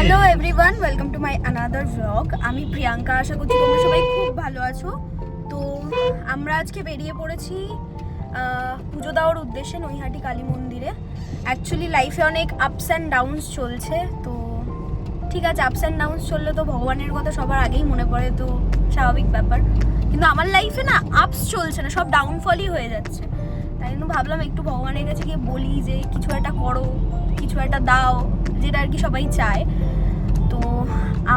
Hello everyone, welcome to my another blog. আমি প্রিয়াঙ্কা, আশা করছি তোমরা সবাই খুব ভালো আছো। তো আমরা আজকে বেরিয়ে পড়েছি পুজো দেওয়ার উদ্দেশ্যে নৈহাটি কালী মন্দিরে। অ্যাকচুয়ালি লাইফে অনেক আপস অ্যান্ড ডাউনস চলছে, তো ঠিক আছে, আপস অ্যান্ড ডাউনস চললে তো ভগবানের কথা সবার আগেই মনে পড়ে, তো স্বাভাবিক ব্যাপার। কিন্তু আমার লাইফে না আপস চলছে না, সব ডাউনফলই হয়ে যাচ্ছে। তাই জন্য ভাবলাম একটু ভগবানের কাছে গিয়ে বলি যে কিছু একটা করো, কিছু একটা দাও, যেটা আর কি সবাই চায়। তো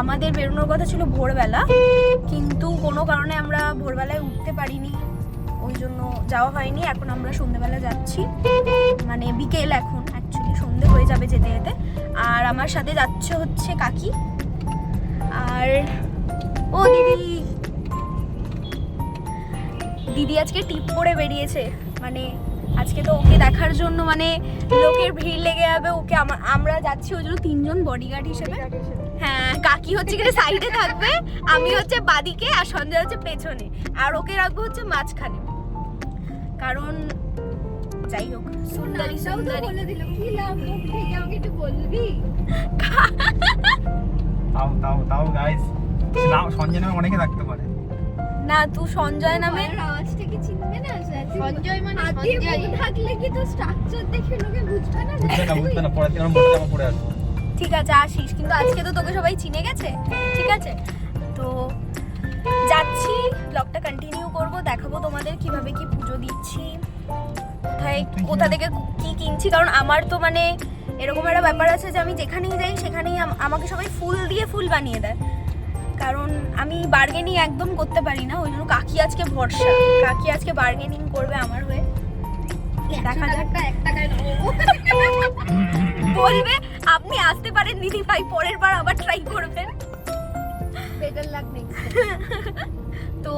আমাদের বেরোনোর কথা ছিল ভোরবেলা, কিন্তু কোনো কারণে আমরা ভোরবেলায় উঠতে পারিনি, ওই জন্য যাওয়া হয়নি। এখন আমরা সন্ধ্যেবেলা যাচ্ছি, মানে বিকেল, এখন অ্যাকচুয়ালি সন্ধ্যে হয়ে যাবে যেতে যেতে। আর আমার সাথে যাচ্ছে হচ্ছে কাকি আর ও দিদি। দিদি আজকে টিপ করে বেরিয়েছে, মানে আজকে তো ওকে দেখার জন্য মানে লোকের ভিড় লেগে যাবে। ওকে আমরা যাচ্ছি ওই জন্য তিনজন বডিগার্ড হিসেবে। হ্যাঁ, কাকি হচ্ছে কিনা সাইডে থাকবে, আমি হচ্ছে বাদিকে, আর সঞ্জয় হচ্ছে পেছনে, আর ওকে রাখবো হচ্ছে মাঝখানে। কারণ যাই হোক, সুন্দরী সুন্দরী বলে দিল, কি লাভ মুখ থেকে আমাকে একটু বলবি? তাও গাইস, নাম সঞ্জয় নামে অনেকে থাকতে পারে না, তুই সঞ্জয় নামে আওয়াজটা কি চিনবে না? সঞ্জয় মানে সঞ্জয় থাকলে কি তো স্ট্রাকচার দেখে লোকে বুঝবে না? বুঝতে না, পরে থেকে আমরা মোটা জামা পরে আসবো। ঠিক আছে, আসিস, কিন্তু আজকে তো তোকে সবাই চিনে গেছে। ঠিক আছে, তো যাচ্ছি, ব্লগটা কন্টিনিউ করব, দেখাবো তোমাদের কিভাবে কি পুজো দিচ্ছি, কোথা থেকে কি কিনছি। কারণ আমার তো মানে এরকম একটা ব্যাপার আছে যে আমি যেখানেই যাই সেখানেই আমাকে সবাই ফুল দিয়ে ফুল বানিয়ে দেয়, কারণ আমি বার্গেনিং একদম করতে পারি না। ওই জন্য কাকি আজকে ভরসা, কাকি আজকে বার্গেনিং করবে আমার হয়ে। দেখা যাক, বলবে আপনি আসতে পারেন দিদি ভাই, পরের বার আবার ট্রাই করবেন, বেটার লাগ নেক্সট। তো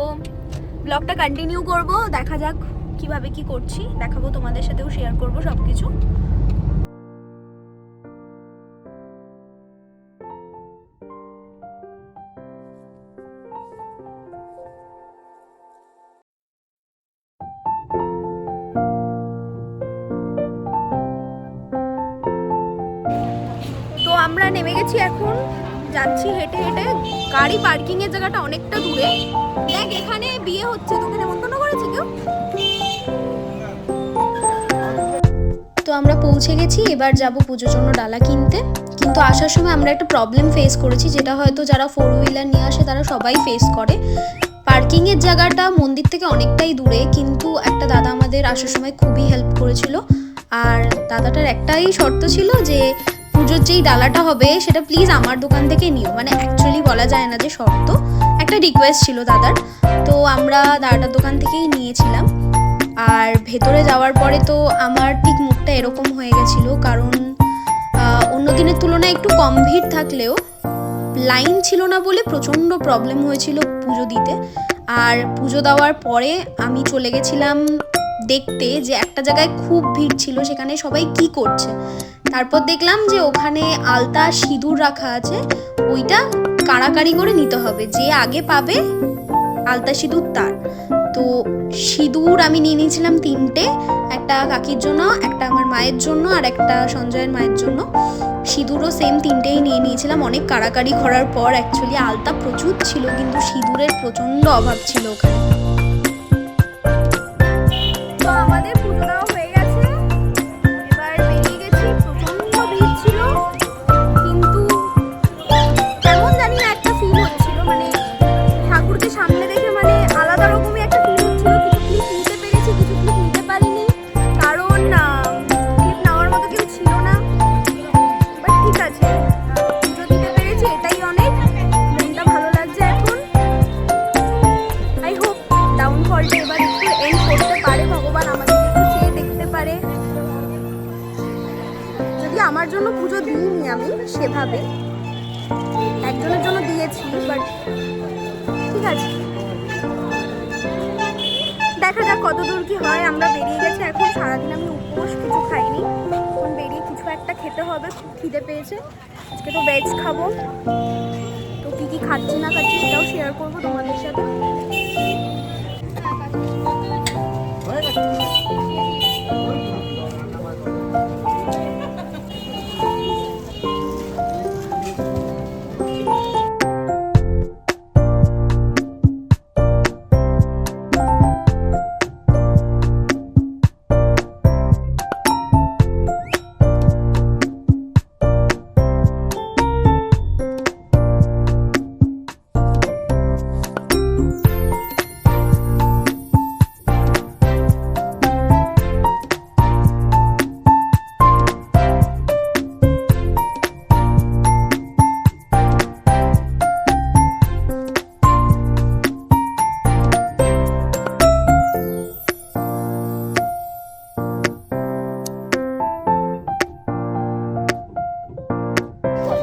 ব্লগটা কন্টিনিউ করব, দেখা যাক কিভাবে কি করছি, দেখাবো, তোমাদের সাথেও শেয়ার করব সবকিছু। তো আমরা নেমে গেছি, এখন যাচ্ছি হেঁটে হেঁটে। গাড়ি পার্কিং এর জায়গাটা অনেকটা দূরে। দেখ, এখানে বিয়ে হচ্ছে, তোকে নেমন্তন্ন করেছে কেউ? তো আমরা পৌঁছে গেছি, এবার যাব পুজোর জন্য ডালা কিনতে। কিন্তু আসার সময় আমরা একটা প্রবলেম ফেস করেছি, যেটা হয়তো যারা 4 হুইলার নিয়ে আসে তারা সবাই ফেস করে। পার্কিং এর জায়গাটা মন্দির থেকে অনেকটাই দূরে, কিন্তু একটা দাদা আমাদের আসার সময় খুবই হেল্প করেছিল। আর দাদাটার একটাই শর্ত ছিল যে পুজোর যেই ডালাটা হবে সেটা প্লিজ আমার দোকান থেকে নিও। মানে অ্যাকচুয়ালি বলা যায় না যে শর্ত, একটা রিকোয়েস্ট ছিল দাদার। তো আমরা দাদাটার দোকান থেকেই নিয়েছিলাম। আর ভেতরে যাওয়ার পরে তো আমার ঠিক মুখটা এরকম হয়ে গেছিলো, কারণ অন্য দিনের তুলনায় একটু কম ভিড় থাকলেও লাইন ছিল না বলে প্রচণ্ড প্রবলেম হয়েছিল পুজো দিতে। আর পুজো দেওয়ার পরে আমি চলে গেছিলাম দেখতে যে একটা জায়গায় খুব ভিড় ছিল, সেখানে সবাই কি করছে। তারপর দেখলাম যে ওখানে আলতা সিঁদুর রাখা আছে, ওইটা কাড়াকাড়ি করে নিতে হবে, যে আগে পাবে আলতা সিঁদুর তার। তো সিঁদুর আমি নিয়ে নিয়েছিলাম 3টে, একটা কাকির জন্য, একটা আমার মায়ের জন্য, আর একটা সঞ্জয়ের মায়ের জন্য। সিঁদুরও সেম 3টেই নিয়ে নিয়েছিলাম। অনেক কাড়াকাড়ি করার পর অ্যাকচুয়ালি আলতা প্রচুর ছিল, কিন্তু সিঁদুরের প্রচণ্ড অভাব ছিল ওখানে। তো আমাদের পুজো দেওয়া হয়ে গেছে, এবার বেরিয়ে গেছি। প্রচণ্ড ভিড় ছিল, কিন্তু কেমন জানি না একটা ফিল হচ্ছিল, মানে ঠাকুরকে সামনে দেখে মানে আলাদা রকমই একটা ফিল হচ্ছিল। কিছু ক্লিপ নিতে পেরেছি, কিছু ক্লিপ নিতে পারিনি, কারণ ক্লিপ নেওয়ার মতো কেউ ছিল না। বাট ঠিক আছে, পুজো দিতে পেরেছি, এটাই অনেক। মনটা ভালো লাগছে এখন। আই হোপ ডাউনফলটা এবার একটু এন্ড করতে পারে ভগবান, আমাদের একটু চেয়ে দেখতে পারে। যদি আমার জন্য পুজো দিইনি আমি সেভাবে, একজনের জন্য দিয়েছি, বাট ঠিক আছে, দেখা যাক কতদূর কি হয়। আমরা বেরিয়ে গেছি এখন, সারাদিন আমি উপোস, কিছু খাইনি, এখন বেরিয়ে কিছু একটা খেতে হবে, খুব খিদে পেয়েছে। আজকে তো ভেজ খাবো, তো কি কি খাচ্ছি না খাচ্ছি সেটাও শেয়ার করবো তোমাদের সাথে।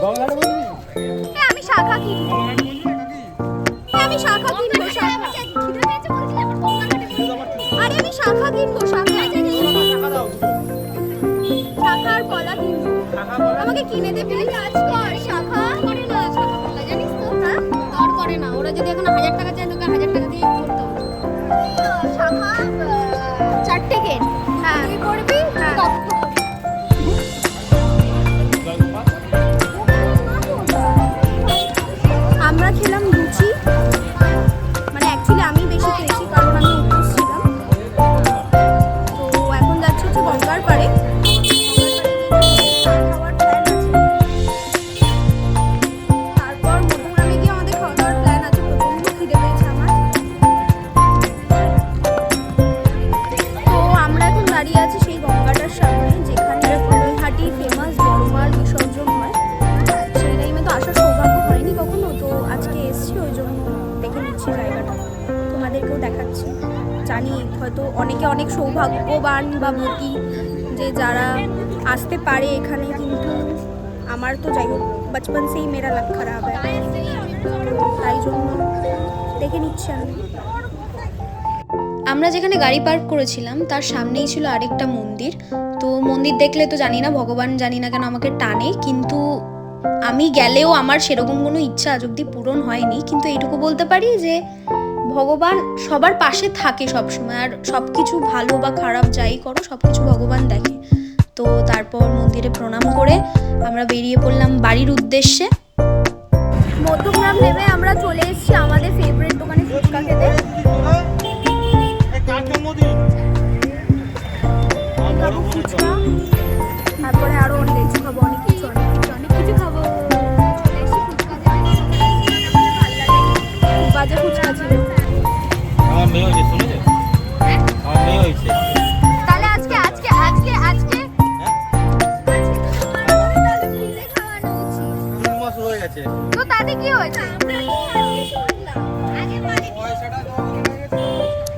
আমি শাখা কিনবো, আমি শাখা কিনবো, শাখা। আরে আমি শাখা কিনবো, শাখা আর কলা কিনবো। আমাকে কিনে দে প্লিজ। কাজ কর, শাখা করে না, শাখা কলা জানিস তো? হ্যাঁ, দর করে না। ওরা যদি এখন 1000 টাকা চায় তোকে 1000 টাকা দিয়ে করতে হবে। শাখা 4টে কেন? হ্যাঁ, তুই করবি? হ্যাঁ। আমরা খেলাম লুচি, মানে অ্যাকচুয়ালি আমি বেশি খেয়েছি কারণ আমি উপোস ছিলাম। তো এখন যাচ্ছে হচ্ছে গঙ্গার পাড়ে। তারপর মধ্যমগ্রামে গিয়ে আমাদের খাওয়া দাওয়ার প্ল্যান আছে। প্রচন্ড খিদে পেয়েছে আমার। তো আমরা এখন দাঁড়িয়ে আছি সেই গঙ্গাটার সামনে, যেখানে ফুলহাটি ফেমাস বড় মাল বিসর্জন হয়। সেই টাইমে তো আসার সৌভাগ্য হয়নি কখনো, তো আজকে এসছি, ওই জন্য দেখে নিচ্ছি জায়গাটা, তোমাদেরকেও দেখাচ্ছি। জানি হয়তো অনেকে অনেক সৌভাগ্যবান বা মতি যে যারা আসতে পারে এখানে, কিন্তু আমার তো যাই হোক বচপন সেই মেরা লাক খারাপ হয়, তাই জন্য দেখে নিচ্ছি আমি। আমরা যেখানে গাড়ি পার্ক করেছিলাম তার সামনেই ছিল আরেকটা মন্দির। তো মন্দির দেখলে তো জানি না, ভগবান জানি না কেন আমাকে টানে, কিন্তু আমি গেলেও আমার সেরকম কোনো ইচ্ছা আজ অব্দি পূরণ হয়নি। কিন্তু এইটুকু বলতে পারি যে ভগবান সবার পাশে থাকে সবসময়, আর সব কিছু ভালো বা খারাপ যাই করো সব কিছু ভগবান দেখে। তো তারপর মন্দিরে প্রণাম করে আমরা বেরিয়ে পড়লাম বাড়ির উদ্দেশ্যে। মধ্যমগ্রাম নেমে আমরা চলে এসেছি আমাদের ফেভারিট দোকানে ফুচকা খেতে। খাবো ফুচকা, তারপরে আরো অনেক কিছু খাবো, অনেক কিছু খাবো। চলে এসেছি ফুচকা খেতে। ভালো লাগে, খুব বাজে ফুচকা ছিল। আমার মেয়ে হয়েছে, শুনেছে? আমার মেয়ে হয়েছে। তাহলে আজকে খাওয়ানো উচিত। 3 মাস হয়ে গেছে। তো তাতে কি হয়েছে?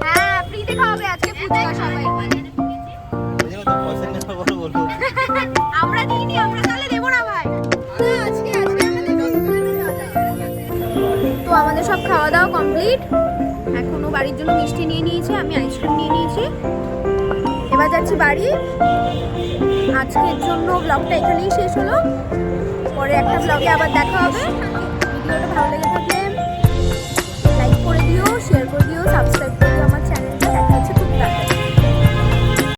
হ্যাঁ, ফ্রিতে খাওয়াবে আজকে ফুচকা সবাই। এজন্য তো পয়সা নেওয়া বড় বলবো। আমরা দিইনি, আমরা তাহলে দেবো না ভাই। তো আমাদের সব খাওয়া দাওয়া কমপ্লিট। এখনো বাড়ির জন্য মিষ্টি নিয়ে নিয়েছি, আমি আইসক্রিম নিয়ে নিয়েছি। এবার যাচ্ছি বাড়ি। আজকের জন্য ব্লগটা এখানেই শেষ হলো। পরে একটা ব্লগে আবার দেখা হবে। ভিডিওটা ভালো লেগে